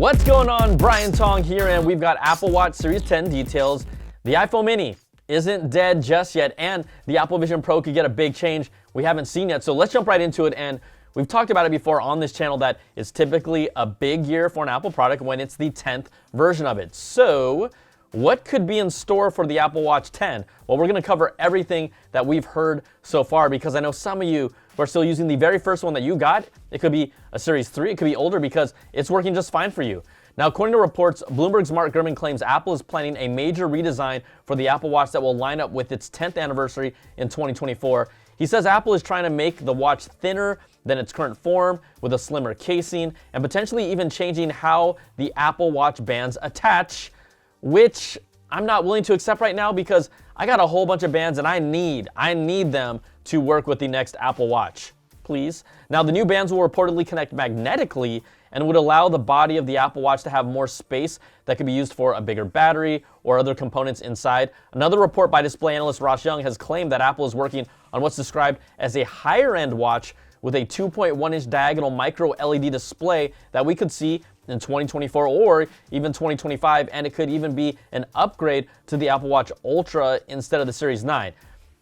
What's going on? Brian Tong here, and we've got Apple Watch Series 10 details. The iPhone mini isn't dead just yet, and the Apple Vision Pro could get a big change we haven't seen yet. So let's jump right into it. And we've talked about it before on this channel that it's typically a big year for an Apple product when it's the 10th version of it. So what could be in store for the Apple Watch 10? Well, we're going to cover everything that we've heard so far, because I know some of you who are still using the very first one that you got. It could be a Series 3, it could be older, because it's working just fine for you. Now, according to reports, Bloomberg's Mark Gurman claims Apple is planning a major redesign for the Apple Watch that will line up with its 10th anniversary in 2024. He says Apple is trying to make the watch thinner than its current form, with a slimmer casing, and potentially even changing how the Apple Watch bands attach, which I'm not willing to accept right now, because I got a whole bunch of bands and I need them to work with the next Apple Watch. Please. Now, the new bands will reportedly connect magnetically and would allow the body of the Apple Watch to have more space that could be used for a bigger battery or other components inside. Another report by display analyst Ross Young has claimed that Apple is working on what's described as a higher-end watch with a 2.1-inch diagonal micro LED display that we could see in 2024 or even 2025, and it could even be an upgrade to the Apple Watch Ultra instead of the Series 9.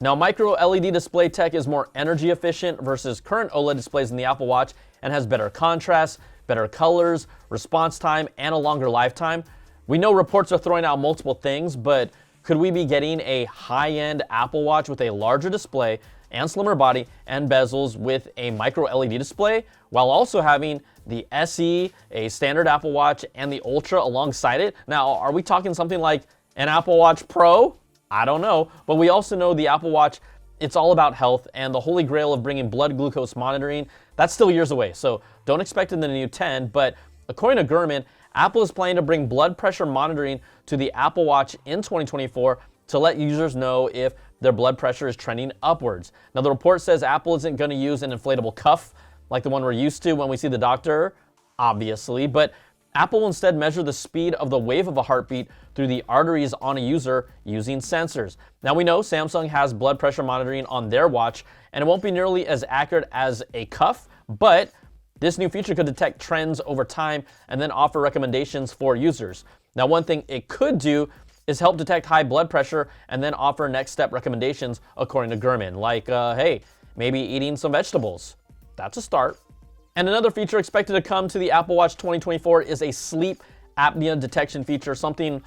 Now, micro LED display tech is more energy efficient versus current OLED displays in the Apple Watch and has better contrast, better colors, response time, and a longer lifetime. We know reports are throwing out multiple things, but could we be getting a high-end Apple Watch with a larger display and slimmer body and bezels with a micro LED display, while also having the SE, a standard Apple Watch, and the Ultra alongside it? Now, are we talking something like an Apple Watch Pro? I don't know, but we also know the Apple Watch, it's all about health, and the holy grail of bringing blood glucose monitoring, that's still years away, so don't expect it in the new 10, but according to Gurman, Apple is planning to bring blood pressure monitoring to the Apple Watch in 2024 to let users know if their blood pressure is trending upwards. Now, the report says Apple isn't going to use an inflatable cuff like the one we're used to when we see the doctor, obviously, but Apple will instead measure the speed of the wave of a heartbeat through the arteries on a user using sensors. Now, we know Samsung has blood pressure monitoring on their watch, and it won't be nearly as accurate as a cuff, but this new feature could detect trends over time and then offer recommendations for users. Now, one thing it could do is help detect high blood pressure and then offer next step recommendations, according to Gurman, like, hey, maybe eating some vegetables. That's a start. And another feature expected to come to the Apple Watch 2024 is a sleep apnea detection feature, something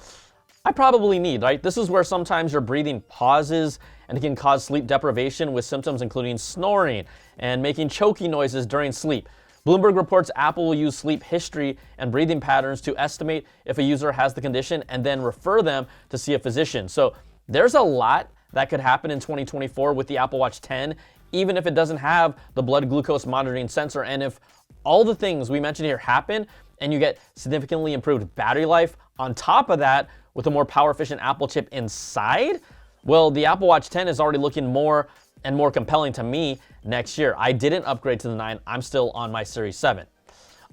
I probably need, right? This is where sometimes your breathing pauses and it can cause sleep deprivation with symptoms including snoring and making choking noises during sleep. Bloomberg reports Apple will use sleep history and breathing patterns to estimate if a user has the condition and then refer them to see a physician. So there's a lot that could happen in 2024 with the Apple Watch 10, even if it doesn't have the blood glucose monitoring sensor. And if all the things we mentioned here happen and you get significantly improved battery life on top of that with a more power efficient Apple chip inside, well, the Apple Watch 10 is already looking more and more compelling to me next year. I didn't upgrade to the 9. I'm still on my Series 7.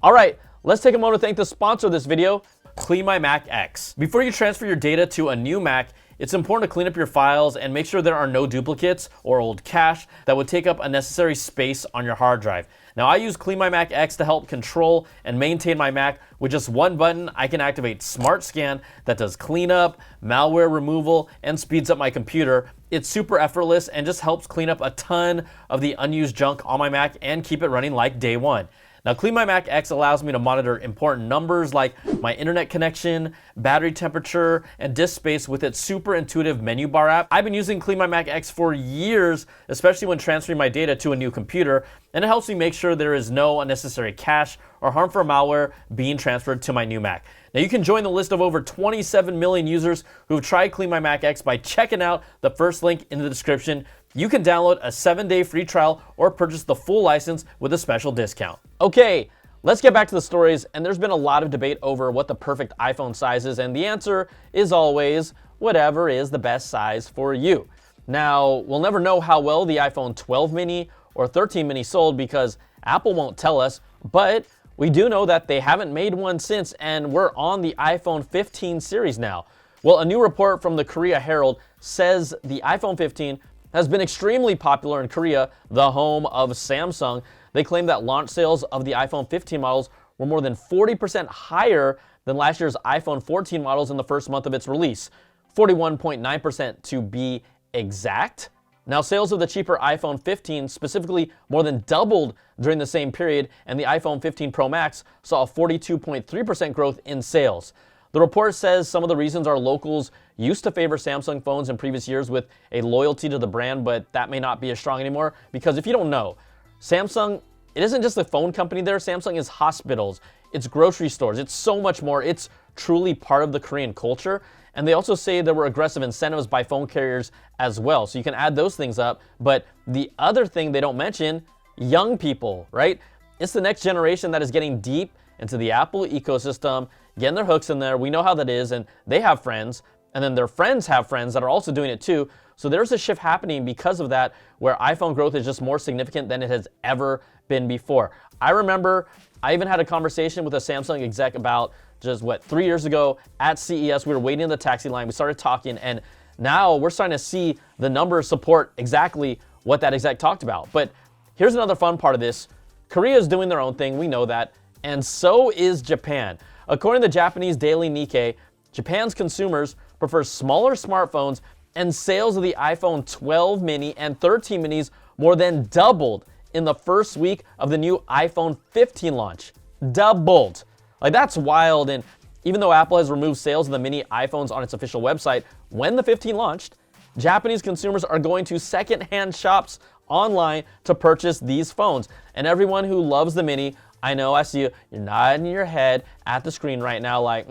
All right, let's take a moment to thank the sponsor of this video, Clean My Mac X. Before you transfer your data to a new Mac, it's important to clean up your files and make sure there are no duplicates or old cache that would take up unnecessary space on your hard drive. Now, I use Clean My Mac X to help control and maintain my Mac. With just one button, I can activate Smart Scan that does cleanup, malware removal, and speeds up my computer. It's super effortless and just helps clean up a ton of the unused junk on my Mac and keep it running like day one. Now, Clean My Mac X allows me to monitor important numbers like my internet connection, battery temperature, and disk space with its super intuitive menu bar app. I've been using Clean My Mac X for years, especially when transferring my data to a new computer, and it helps me make sure there is no unnecessary cache or harmful malware being transferred to my new Mac. Now, you can join the list of over 27 million users who have tried Clean My Mac X by checking out the first link in the description. You can download a 7-day free trial or purchase the full license with a special discount. Okay, let's get back to the stories, and there's been a lot of debate over what the perfect iPhone size is, and the answer is always whatever is the best size for you. Now, we'll never know how well the iPhone 12 mini or 13 mini sold because Apple won't tell us, but we do know that they haven't made one since, and we're on the iPhone 15 series now. Well, a new report from the Korea Herald says the iPhone 15 has been extremely popular in Korea, the home of Samsung. They claim that launch sales of the iPhone 15 models were more than 40% higher than last year's iPhone 14 models in the first month of its release, 41.9% to be exact. Now, sales of the cheaper iPhone 15 specifically more than doubled during the same period, and the iPhone 15 Pro Max saw a 42.3% growth in sales. The report says some of the reasons are locals used to favor Samsung phones in previous years with a loyalty to the brand, but that may not be as strong anymore because if you don't know, Samsung, it isn't just a phone company there. Samsung is hospitals, it's grocery stores, it's so much more. It's truly part of the Korean culture. And they also say there were aggressive incentives by phone carriers as well. So you can add those things up. But the other thing they don't mention, young people, right? It's the next generation that is getting deep into the Apple ecosystem, getting their hooks in there. We know how that is. And they have friends. And then their friends have friends that are also doing it too. So there's a shift happening because of that, where iPhone growth is just more significant than it has ever been before. I remember I even had a conversation with a Samsung exec about just 3 years ago at CES. We were waiting in the taxi line. We started talking, and now we're starting to see the numbers support exactly what that exec talked about. But here's another fun part of this. Korea is doing their own thing. We know that. And so is Japan. According to the Japanese daily Nikkei, Japan's consumers prefer smaller smartphones, and sales of the iPhone 12 mini and 13 minis more than doubled in the first week of the new iPhone 15 launch. Doubled. Like, that's wild. And even though Apple has removed sales of the mini iPhones on its official website, when the 15 launched, Japanese consumers are going to secondhand shops online to purchase these phones. And everyone who loves the mini, I know, I see you, you're nodding your head at the screen right now like,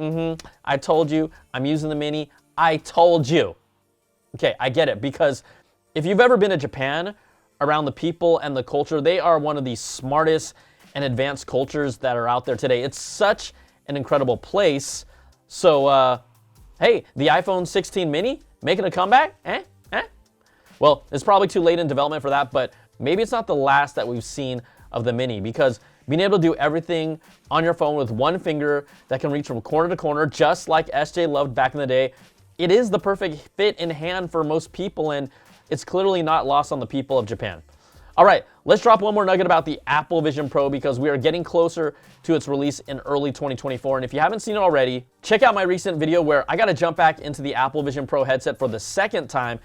I told you, I'm using the mini, I told you. Okay, I get it, because if you've ever been to Japan, around the people and the culture, they are one of the smartest and advanced cultures that are out there today. It's such an incredible place. So, hey, the iPhone 16 mini making a comeback? Well, it's probably too late in development for that, but maybe it's not the last that we've seen of the mini, because being able to do everything on your phone with one finger that can reach from corner to corner, just like SJ loved back in the day, it is the perfect fit in hand for most people, and it's clearly not lost on the people of Japan. All right, let's drop one more nugget about the Apple Vision Pro, because we are getting closer to its release in early 2024. And if you haven't seen it already, check out my recent video where I got to jump back into the Apple Vision Pro headset for the second time.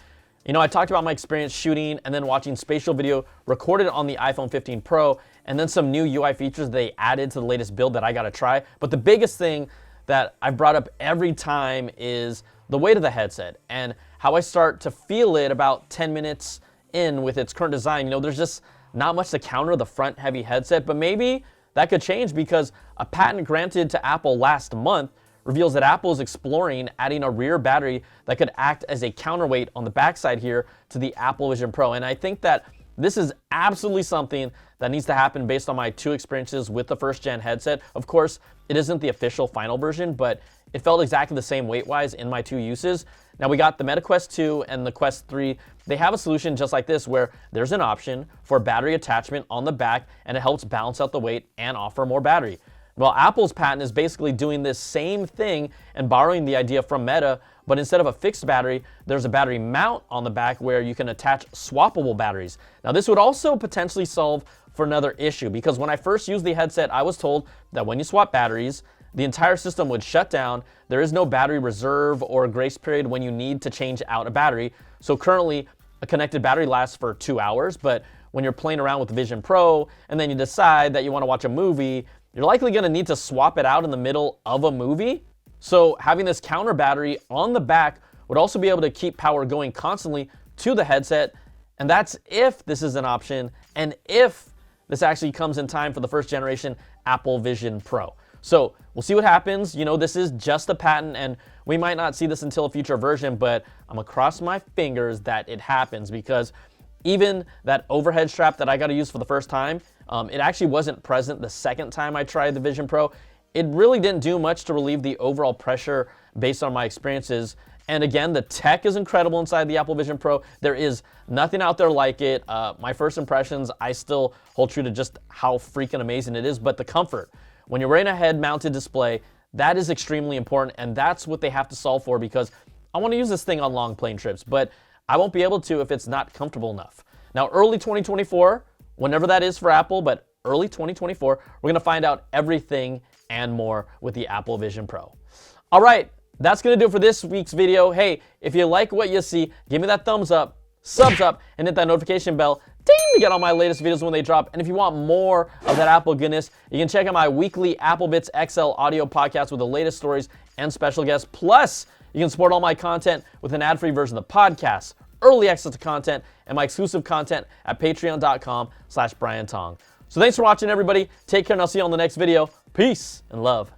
You know, I talked about my experience shooting and then watching spatial video recorded on the iPhone 15 Pro, and then some new UI features they added to the latest build that I got to try. But the biggest thing that I've brought up every time is the weight of the headset and how I start to feel it about 10 minutes in with its current design. You know, there's just not much to counter the front heavy headset, but maybe that could change, because a patent granted to Apple last month reveals that Apple is exploring adding a rear battery that could act as a counterweight on the backside here to the Apple Vision Pro. And I think that this is absolutely something that needs to happen based on my two experiences with the first gen headset. Of course, it isn't the official final version, but it felt exactly the same weight-wise in my two uses. Now we got the Meta Quest 2 and the Quest 3. They have a solution just like this, where there's an option for battery attachment on the back, and it helps balance out the weight and offer more battery. Well, Apple's patent is basically doing this same thing and borrowing the idea from Meta, but instead of a fixed battery, there's a battery mount on the back where you can attach swappable batteries. Now, this would also potentially solve for another issue, because when I first used the headset, I was told that when you swap batteries, the entire system would shut down. There is no battery reserve or grace period when you need to change out a battery. So currently, a connected battery lasts for 2 hours, but when you're playing around with the Vision Pro and then you decide that you want to watch a movie, you're likely going to need to swap it out in the middle of a movie. So having this counter battery on the back would also be able to keep power going constantly to the headset. And that's if this is an option, and if this actually comes in time for the first generation Apple Vision Pro. So we'll see what happens. You know, this is just a patent, and we might not see this until a future version, but I'm gonna cross my fingers that it happens, because even that overhead strap that I got to use for the first time, it actually wasn't present the second time I tried the Vision Pro. It really didn't do much to relieve the overall pressure based on my experiences. And again, the tech is incredible inside the Apple Vision Pro. There is nothing out there like it. My first impressions, I still hold true to just how freaking amazing it is. But the comfort, when you're wearing a head-mounted display, that is extremely important, and that's what they have to solve for, because I want to use this thing on long plane trips, but I won't be able to if it's not comfortable enough. Now, early 2024, whenever that is for Apple, but early 2024. We're going to find out everything and more with the Apple Vision Pro. All right, that's going to do it for this week's video. Hey, if you like what you see, give me that thumbs up, subs up, and hit that notification bell ding to get all my latest videos when they drop. And if you want more of that Apple goodness, you can check out my weekly Apple Bits XL audio podcast with the latest stories and special guests. Plus, you can support all my content with an ad-free version of the podcast, early access to content, and my exclusive content at patreon.com/BrianTong. So thanks for watching, everybody. Take care, and I'll see you on the next video. Peace and love.